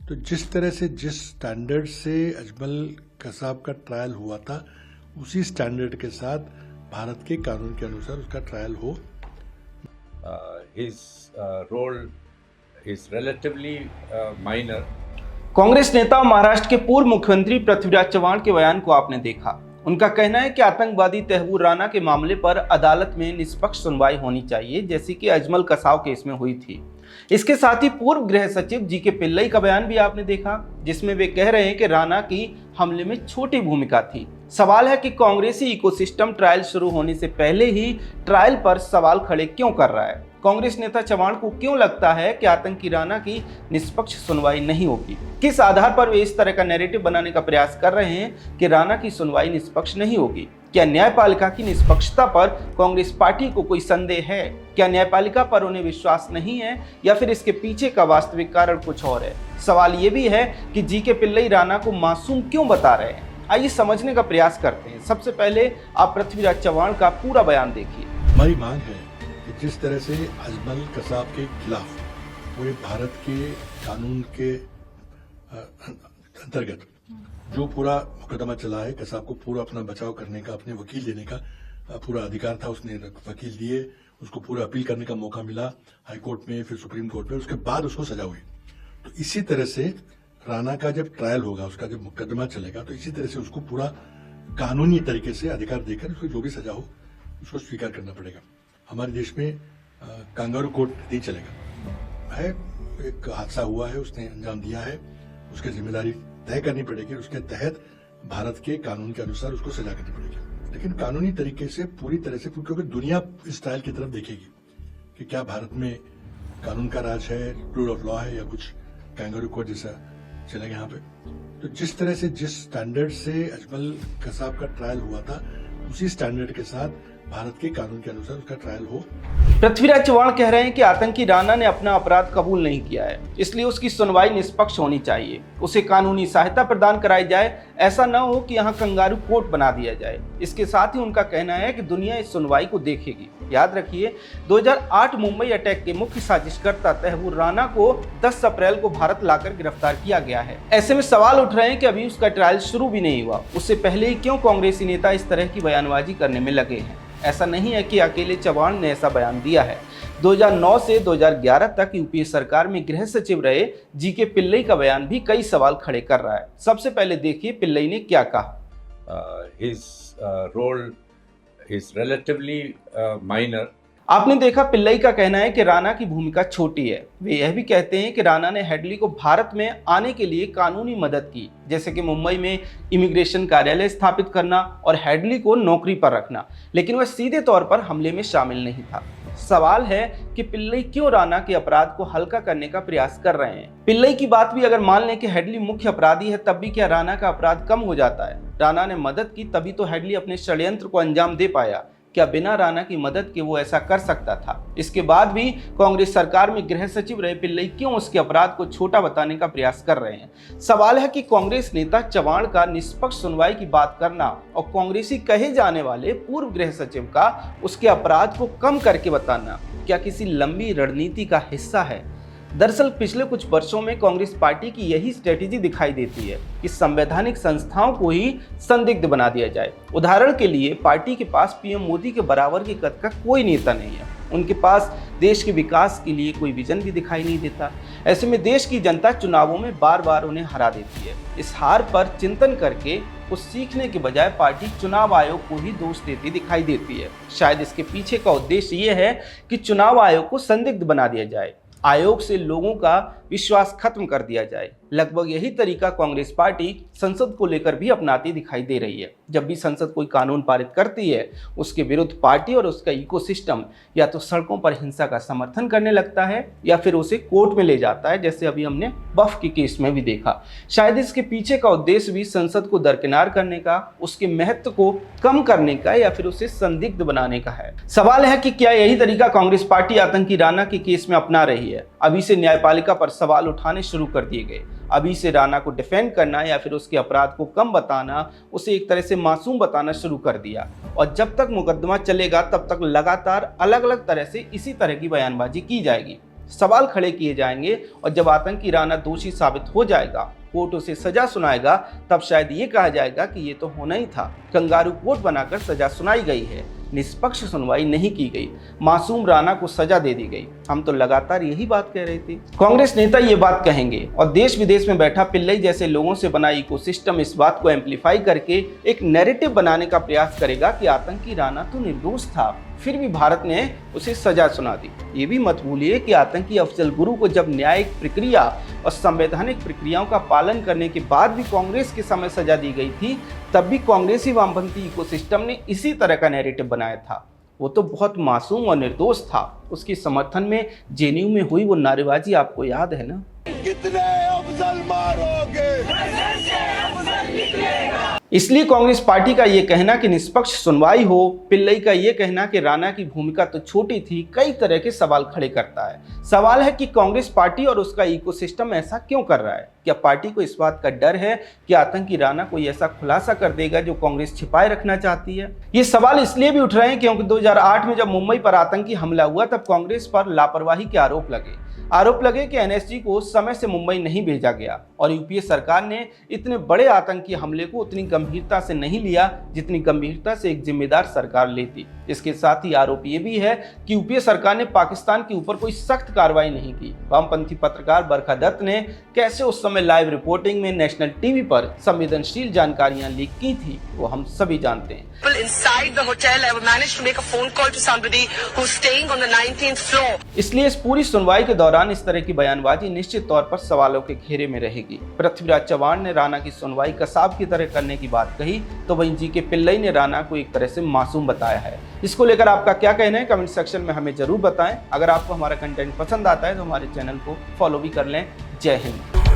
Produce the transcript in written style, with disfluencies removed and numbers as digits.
तो जिस तरह से जिस स्टैंडर्ड से अजमल कसाब का ट्रायल हुआ था उसी स्टैंडर्ड के साथ भारत के कानून के अनुसार उसका ट्रायल हो। His role is relatively minor. Congress नेता महाराष्ट्र के पूर्व मुख्यमंत्री पृथ्वीराज चव्हाण के बयान को आपने देखा। उनका कहना है कि आतंकवादी तैमूर राणा के मामले पर अदालत में निष्पक्ष सुनवाई होनी चाहिए, जैसी कि अजमल कसाब केस में हुई थी। इसके साथ ही पूर्व गृह सचिव जी.के. पिल्लई का बयान भी आपने देखा, जिसमें वे कह रहे हैं कि राणा की हमले में छोटी भूमिका थी। सवाल है कि कांग्रेसी इकोसिस्टम ट्रायल शुरू होने से पहले ही ट्रायल पर सवाल खड़े क्यों कर रहा है? कांग्रेस नेता चव्हाण को क्यों लगता है कि आतंकी राणा की निष्पक्ष सुनवाई नहीं होगी? किस आधार पर वे इस तरह का नैरेटिव बनाने का प्रयास कर रहे हैं कि राणा की सुनवाई निष्पक्ष नहीं होगी? क्या न्यायपालिका की निष्पक्षता पर कांग्रेस पार्टी को कोई संदेह है? क्या न्यायपालिका पर उन्हें विश्वास नहीं है, या फिर इसके पीछे का वास्तविक कारण कुछ और है? सवाल ये भी है कि जी.के. पिल्लई राणा को मासूम क्यों बता रहे हैं। आइए समझने का प्रयास करते हैं। सबसे पहले आप पृथ्वीराज चव्हाण का पूरा बयान देखिए। हमारी मांग है कि जिस तरह से अजमल कसाब के खिलाफ पूरे भारत के कानून के अंतर्गत जो पूरा मुकदमा चला है, कसाब को पूरा अपना बचाव करने का, अपने वकील देने का पूरा अधिकार था। उसने वकील दिए, उसको पूरा अपील करने का मौका मिला हाई कोर्ट में, फिर सुप्रीम कोर्ट में, उसके बाद उसको सजा हुई। तो इसी तरह से राणा का जब ट्रायल होगा, उसका जब मुकदमा चलेगा, तो इसी तरह से उसको पूरा कानूनी तरीके से अधिकार देकर उसको जो भी सजा हो उसको स्वीकार करना पड़ेगा। हमारे देश में कांगारू कोर्ट नहीं चलेगा। है एक हादसा हुआ है, उसने अंजाम दिया है, उसकी जिम्मेदारी तय करनी पड़ेगी, उसके तहत भारत के कानून के अनुसार उसको सजा करनी पड़ेगी। लेकिन कानूनी तरीके से पूरी तरह से, क्योंकि दुनिया इस ट्रायल की तरफ देखेगी कि क्या भारत में कानून का राज है, रूल ऑफ लॉ है, या कुछ कैंगारू कोर्ट जैसा चलेगा यहाँ पे। तो जिस तरह से जिस स्टैंडर्ड से अजमल कसाब का ट्रायल हुआ था उसी स्टैंडर्ड के साथ भारत के कानून के अनुसार उसका ट्रायल हो। पृथ्वीराज चव्हाण कह रहे हैं कि आतंकी राणा ने अपना अपराध कबूल नहीं किया है, इसलिए उसकी सुनवाई निष्पक्ष होनी चाहिए, उसे कानूनी सहायता प्रदान कराई जाए। ऐसा न हो कि यहाँ कंगारू कोर्ट बना दिया जाए। इसके साथ ही उनका कहना है कि दुनिया इस सुनवाई को देखेगी। याद रखिए, 2008 मुंबई अटैक के मुख्य साजिशकर्ता तैमूर राणा को 10 अप्रैल को भारत लाकर गिरफ्तार किया गया है। ऐसे में सवाल उठ रहे हैं कि अभी उसका ट्रायल शुरू भी नहीं हुआ, उससे पहले ही क्यों कांग्रेसी नेता इस तरह की बयानबाजी करने में लगे हैं? ऐसा नहीं है कि अकेले चव्हाण ने ऐसा बयान दिया है। 2009 से 2011 तक यूपीए सरकार में गृह सचिव रहे जी.के. पिल्लई का बयान भी कई सवाल खड़े कर रहा है। सबसे पहले देखिए पिल्लई ने क्या कहा। His role is relatively minor. आपने देखा, पिल्लई का कहना है कि राणा की भूमिका छोटी है। वे यह भी कहते हैं कि राणा ने हेडली को भारत में आने के लिए कानूनी मदद की, जैसे कि मुंबई में इमिग्रेशन कार्यालय स्थापित करना और हेडली को नौकरी पर रखना, लेकिन वह सीधे तौर पर हमले में शामिल नहीं था। सवाल है कि पिल्लई क्यों राणा के अपराध को हल्का करने का प्रयास कर रहे हैं। पिल्लई की बात भी अगर मान लें कि हेडली मुख्य अपराधी है, तब भी क्या राणा का अपराध कम हो जाता है? राणा ने मदद की, तभी तो हेडली अपने षड्यंत्र को अंजाम दे पाया। क्या बिना राणा की मदद के वो ऐसा कर सकता था? इसके बाद भी कांग्रेस सरकार में गृह सचिव रहे पिल्लई क्यों उसके अपराध को छोटा बताने का प्रयास कर रहे हैं? सवाल है कि कांग्रेस नेता चव्हाण का निष्पक्ष सुनवाई की बात करना और कांग्रेसी कहे जाने वाले पूर्व गृह सचिव का उसके अपराध को कम करके बताना क्या किसी लंबी रणनीति का हिस्सा है? दरअसल पिछले कुछ वर्षों में कांग्रेस पार्टी की यही स्ट्रेटेजी दिखाई देती है कि संवैधानिक संस्थाओं को ही संदिग्ध बना दिया जाए। उदाहरण के लिए, पार्टी के पास पीएम मोदी के बराबर के कद का कोई नेता नहीं है। उनके पास देश के विकास के लिए कोई विजन भी दिखाई नहीं देता। ऐसे में देश की जनता चुनावों में बार बार उन्हें हरा देती है। इस हार पर चिंतन करके कुछ सीखने के बजाय पार्टी चुनाव आयोग को ही दोष देती दिखाई देती है। शायद इसके पीछे का उद्देश्य ये है कि चुनाव आयोग को संदिग्ध बना दिया जाए, आयोग से लोगों का विश्वास खत्म कर दिया जाए। लगभग यही तरीका कांग्रेस पार्टी संसद को लेकर भी अपनाती दिखाई दे रही है। जब भी संसद कोई कानून पारित करती है, उसके विरुद्ध पार्टी और उसका इकोसिस्टम या तो सड़कों पर हिंसा का समर्थन करने लगता है या फिर उसे कोर्ट में ले जाता है, जैसे अभी हमने बफ के केस में भी देखा। शायद इसके पीछे का उद्देश्य भी संसद को दरकिनार करने का, उसके महत्व को कम करने का या फिर उसे संदिग्ध बनाने का है। सवाल है कि क्या यही तरीका कांग्रेस पार्टी आतंकी राणा के केस में अपना रही है? अभी से न्यायपालिका पर सवाल उठाने शुरू कर दिए गए। अभी से राणा को डिफेंड करना या फिर उसके अपराध को कम बताना, उसे एक तरह से मासूम बताना शुरू कर दिया। और जब तक मुकदमा चलेगा तब तक लगातार अलग अलग तरह से इसी तरह की बयानबाजी की जाएगी। सवाल खड़े किए जाएंगे और जब आतंकी राणा दोषी साबित हो जाएगा, कोर्ट उसे सजा सुनाएगा, तब शायद ये कहा जाएगा कि ये तो होना ही था। कंगारू कोर्ट बनाकर सजा सुनाई गई है, निष्पक्ष सुनवाई नहीं की गई, मासूम राणा को सजा दे दी गई। हम तो लगातार यही बात कह रहे थे। कांग्रेस नेता ये बात कहेंगे और देश विदेश में बैठा पिल्लई जैसे लोगों से बना इकोसिस्टम इस बात को एम्पलीफाई करके एक नैरेटिव बनाने का प्रयास करेगा कि आतंकी राणा तो निर्दोष था, फिर भी भारत ने उसे सजा सुना दी। ये भी मत भूलिए कि आतंकी अफजल गुरु को जब न्यायिक प्रक्रिया और संवैधानिक प्रक्रियाओं का पालन करने के बाद भी कांग्रेस के समय सजा दी गई थी, तब भी कांग्रेसी वामपंथी इकोसिस्टम ने इसी तरह का नैरेटिव बनाया था। वो तो बहुत मासूम और निर्दोष था। उसके समर्थन में जेएनयू में हुई वो नारेबाजी आपको याद है ना? कितने अफजल मारोगे? इसलिए कांग्रेस पार्टी का ये कहना कि निष्पक्ष सुनवाई हो, पिल्लई का ये कहना कि राणा की भूमिका तो छोटी थी, कई तरह के सवाल खड़े करता है। सवाल है कि कांग्रेस पार्टी और उसका इकोसिस्टम ऐसा क्यों कर रहा है? क्या पार्टी को इस बात का डर है कि आतंकी राणा कोई ऐसा खुलासा कर देगा जो कांग्रेस छिपाए रखना चाहती है? ये सवाल इसलिए भी उठ रहे हैं क्योंकि 2008 में जब मुंबई पर आतंकी हमला हुआ तब कांग्रेस पर लापरवाही के आरोप लगे कि एनएसजी को समय से मुंबई नहीं भेजा गया और यूपीए सरकार ने इतने बड़े आतंकी हमले को उतनी गंभीरता से नहीं लिया जितनी गंभीरता से एक जिम्मेदार सरकार लेती। इसके साथ ही आरोप ये भी है कि यूपीए सरकार ने पाकिस्तान के ऊपर कोई सख्त कार्रवाई नहीं की। वामपंथी पत्रकार बरखा दत्त ने कैसे उस समय लाइव रिपोर्टिंग में नेशनल टीवी पर संवेदनशील जानकारियां लीक की थी, वो हम सभी जानते हैं। इसलिए इस पूरी सुनवाई के दौरान इस तरह की बयानबाजी निश्चित तौर पर सवालों के घेरे में रहेगी। पृथ्वीराज चव्हाण ने राणा की सुनवाई कसाब की तरह करने की बात कही, तो वहीं जीके पिल्लई ने राणा को एक तरह से मासूम बताया है। इसको लेकर आपका क्या कहना है? कमेंट सेक्शन में हमें जरूर बताएं। अगर आपको हमारा कंटेंट पसंद आता है तो हमारे चैनल को फॉलो भी कर लें। जय हिंद।